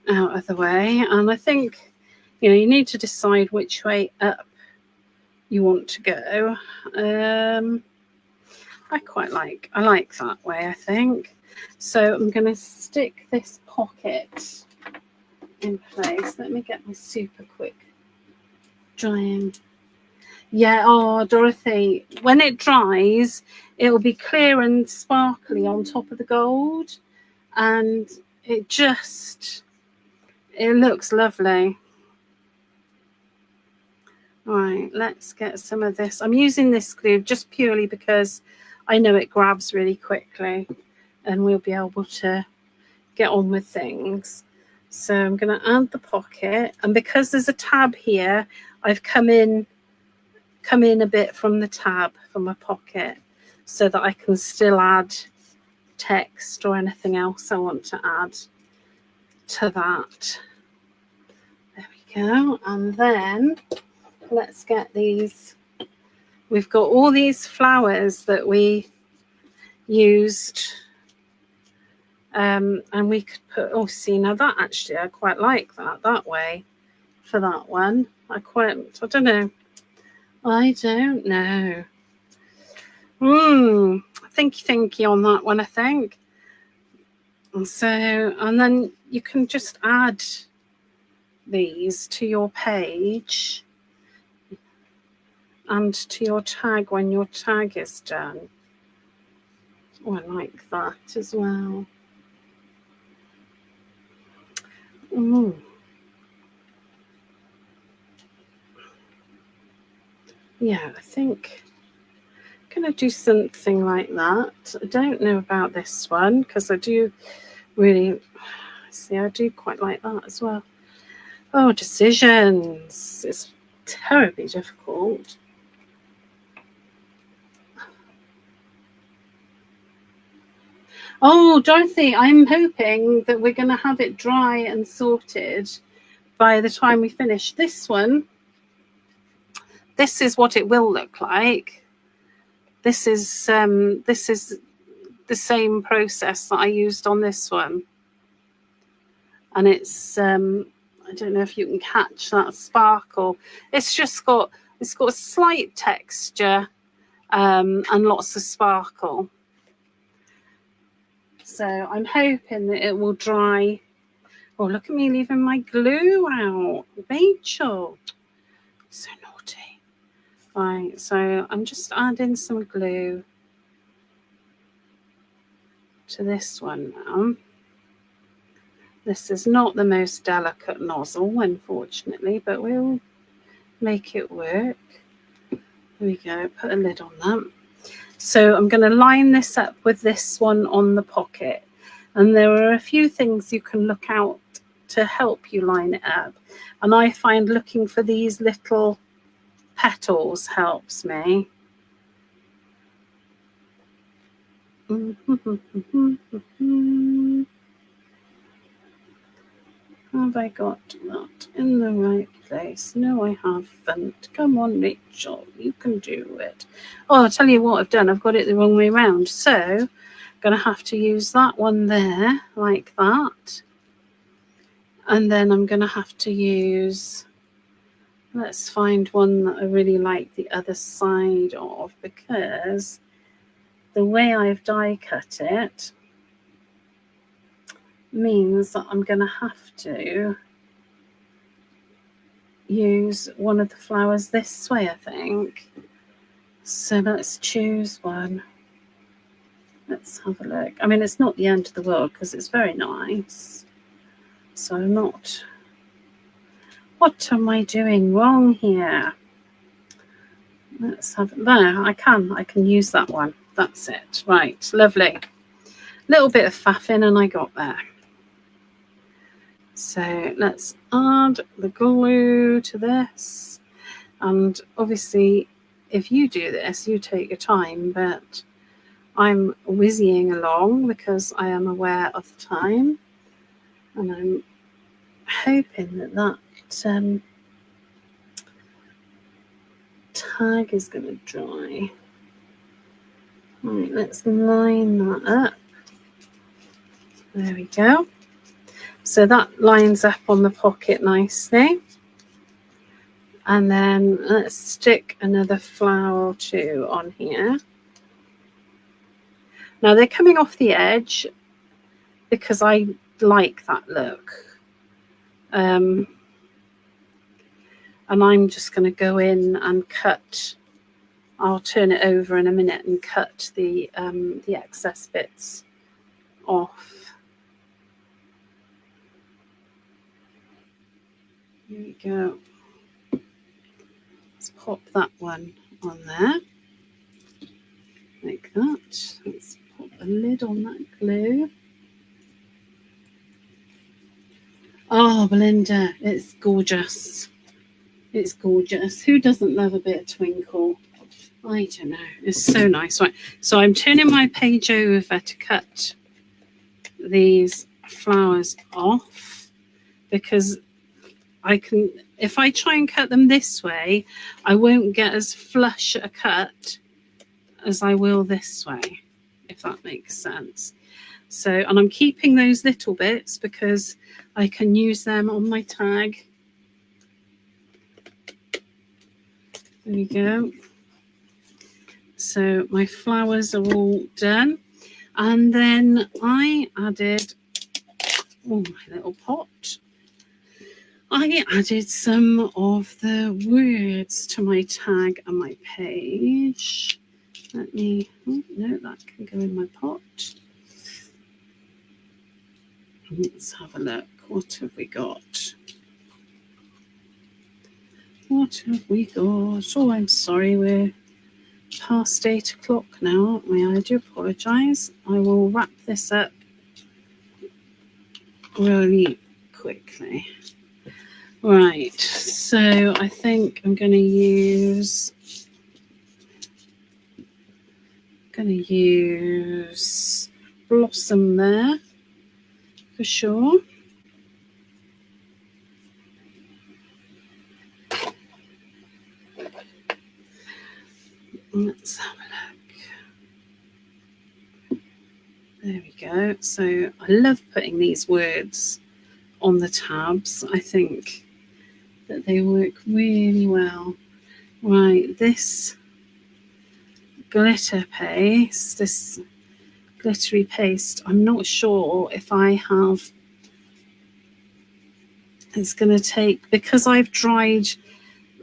out of the way. And I think, you need to decide which way up you want to go. I like that way, I think. So I'm going to stick this pocket in place. Let me get my super quick drying. Yeah, oh, Dorothy, when it dries, it'll be clear and sparkly on top of the gold. And it looks lovely. All right, let's get some of this. I'm using this glue just purely because I know it grabs really quickly. and we'll be able to get on with things. So I'm going to add the pocket, and because there's a tab here, I've come in a bit from the tab from my pocket so that I can still add text or anything else I want to add to that. There we go. And then let's get these. We've got all these flowers that we used, and we could put, oh, see, now that actually I quite like that way for that one. I don't know. Thinky on that one, I think. So, and then you can just add these to your page and to your tag when your tag is done. Oh, I like that as well. Yeah, I think I'm going to do something like that. I don't know about this one because I do really, see, I do quite like that as well. Oh, decisions. It's terribly difficult. Oh, Dorothy, I'm hoping that we're going to have it dry and sorted by the time we finish this one. This is what it will look like. This is the same process that I used on this one. And it's I don't know if you can catch that sparkle. It's got a slight texture and lots of sparkle. So I'm hoping that it will dry. Oh, look at me leaving my glue out. Rachel, so naughty. Right, so I'm just adding some glue to this one now. This is not the most delicate nozzle, unfortunately, but we'll make it work. There we go, put a lid on that. So I'm going to line this up with this one on the pocket. And there are a few things you can look out to help you line it up. And I find looking for these little petals helps me. Have I got that in the right place? No, I haven't. Come on, Rachel, you can do it. Oh, I'll tell you what I've done. I've got it the wrong way around. So I'm going to have to use that one there, like that. And then I'm going to have to use, let's find one that I really like the other side of, because the way I've die cut it means that I'm going to have to use one of the flowers this way, I think. So let's choose one. Let's have a look. I mean, it's not the end of the world because it's very nice. So I'm not... What am I doing wrong here? Let's have... There, I can use that one. That's it. Right, lovely. Little bit of faffing and I got there. So let's add the glue to this. And obviously, if you do this, you take your time, but I'm whizzying along because I am aware of the time. And I'm hoping that tag is going to dry. Right, let's line that up. There we go. So that lines up on the pocket nicely. And then let's stick another flower or two on here. Now they're coming off the edge because I like that look. And I'm just going to go in and cut. I'll turn it over in a minute and cut the excess bits off. Here we go. Let's pop that one on there, like that. Let's pop a lid on that glue. Oh, Belinda, it's gorgeous. It's gorgeous. Who doesn't love a bit of twinkle? I don't know. It's so nice. Right. So I'm turning my page over to cut these flowers off, because I can, if I try and cut them this way, I won't get as flush a cut as I will this way, if that makes sense. So, and I'm keeping those little bits because I can use them on my tag. There we go. So my flowers are all done. And then I added, oh, my little pot. I added some of the words to my tag and my page. Let me, oh, no, that can go in my pot. Let's have a look. What have we got? What have we got? Oh, I'm sorry, we're past 8 o'clock now, aren't we? I do apologise. I will wrap this up really quickly. Right, so I think I'm going to use blossom there for sure. Let's have a look. There we go. So I love putting these words on the tabs. I think that they work really well. Right, this glitter paste, this glittery paste, I'm not sure if I have, it's going to take, because I've dried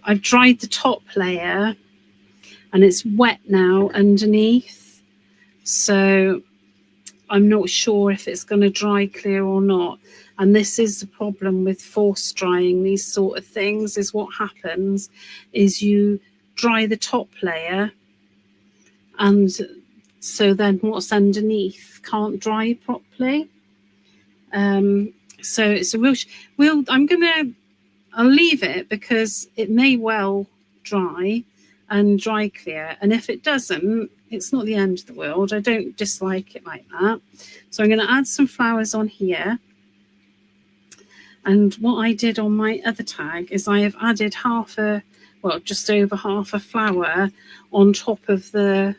the top layer and it's wet now underneath, so I'm not sure if it's going to dry clear or not. And this is the problem with force drying these sort of things, is what happens is you dry the top layer, and so then what's underneath can't dry properly. So it's a real, I'll leave it because it may well dry and dry clear. And if it doesn't, it's not the end of the world. I don't dislike it like that. So I'm going to add some flowers on here. And what I did on my other tag is I have added just over half a flower on top of the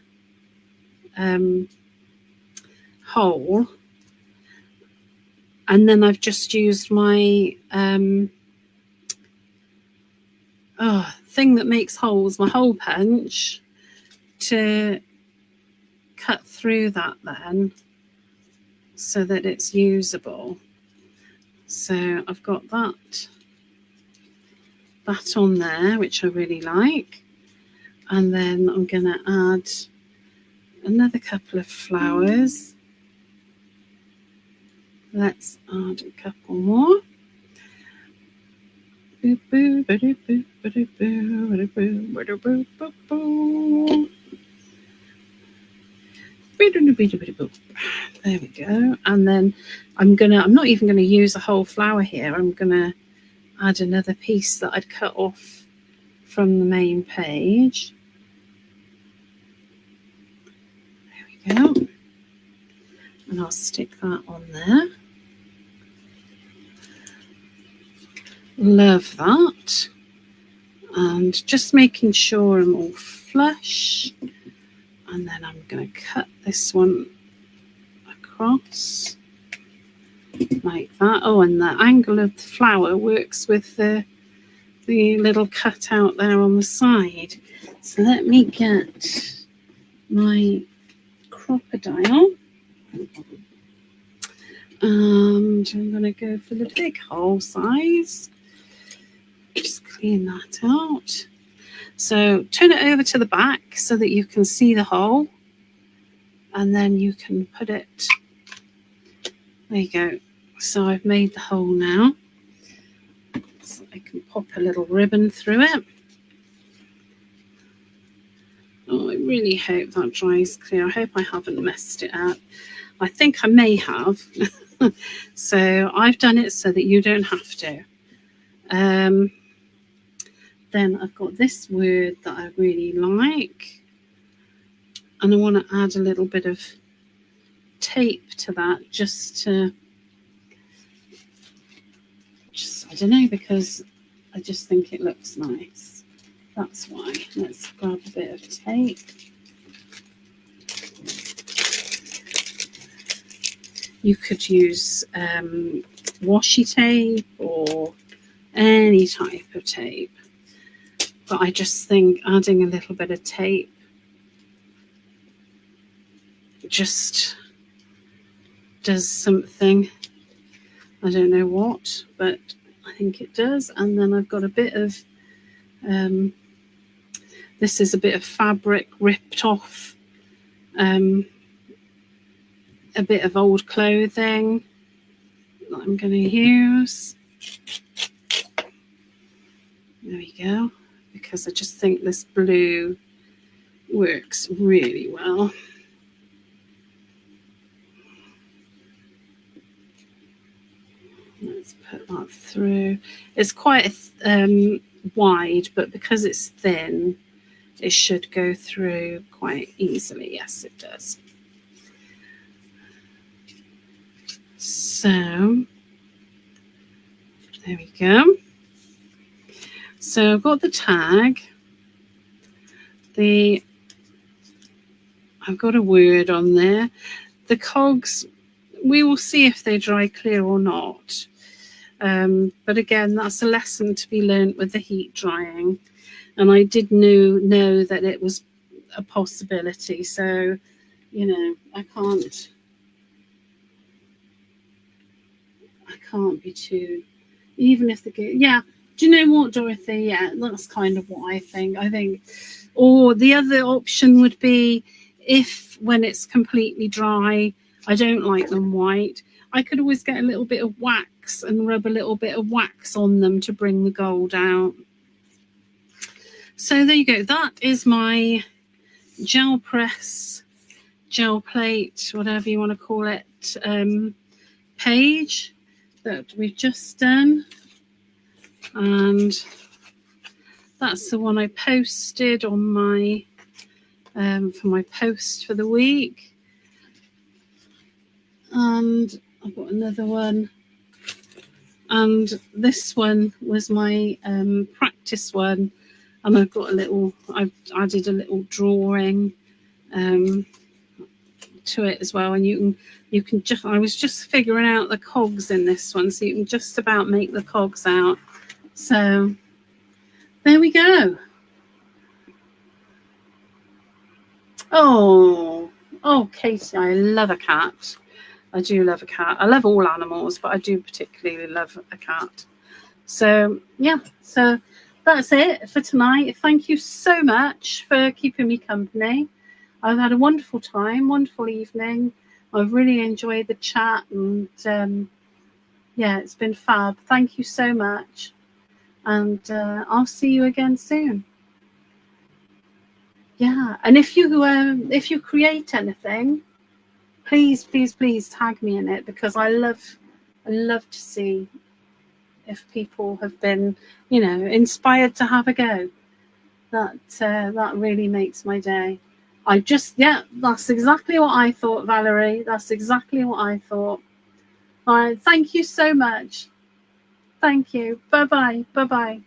hole. And then I've just used my thing that makes holes, my hole punch, to cut through that then so that it's usable. So I've got that on there, which I really like. And then I'm going to add another couple of flowers. Let's add a couple more. There we go. And then I'm not even going to use a whole flower here. I'm going to add another piece that I'd cut off from the main page. There we go. And I'll stick that on there. Love that. And just making sure I'm all flush. And then I'm going to cut this one across like that. Oh, and the angle of the flower works with the little cutout there on the side. So let me get my crocodile. And I'm going to go for the big hole size. Just clean that out. So turn it over to the back so that you can see the hole. And then you can put it, there you go. So I've made the hole now. So I can pop a little ribbon through it. Oh, I really hope that dries clear. I hope I haven't messed it up. I think I may have. So I've done it so that you don't have to. Then I've got this word that I really like. And I want to add a little bit of tape to that just to, I don't know, because I just think it looks nice. That's why. Let's grab a bit of tape. You could use washi tape or any type of tape. But I just think adding a little bit of tape just does something. I don't know what, but I think it does. And then I've got a bit of, this is a bit of fabric ripped off, a bit of old clothing that I'm going to use. There we go. Because I just think this blue works really well. Let's put that through. It's quite wide, but because it's thin, it should go through quite easily. Yes, it does. So there we go. So I've got the tag. I've got a word on there. The cogs, we will see if they dry clear or not. But again, that's a lesson to be learnt with the heat drying. And I did know that it was a possibility. So, you know, I can't be too, even if yeah. Do you know what, Dorothy? Yeah, that's kind of what I think. Or the other option would be if when it's completely dry, I don't like them white, I could always get a little bit of wax and rub a little bit of wax on them to bring the gold out. So there you go. That is my gel press, gel plate, whatever you want to call it, page that we've just done. And that's the one I posted on my for my post for the week. And I've got another one, and this one was my practice one, and I've got I've added a little drawing to it as well, and you can just, I was just figuring out the cogs in this one, so you can just about make the cogs out. So there we go. Oh, Katie, I love a cat. I do love a cat. I love all animals, but I do particularly love a cat. So yeah, so that's it for tonight. Thank you so much for keeping me company. I've had a wonderful time, wonderful evening. I've really enjoyed the chat, and yeah, it's been fab. Thank you so much, and I'll see you again soon. Yeah, and if you create anything, please tag me in it, because I love to see if people have been, you know, inspired to have a go. That really makes my day. That's exactly what I thought, Valerie. That's exactly what I thought. All right, thank you so much. Thank you. Bye bye.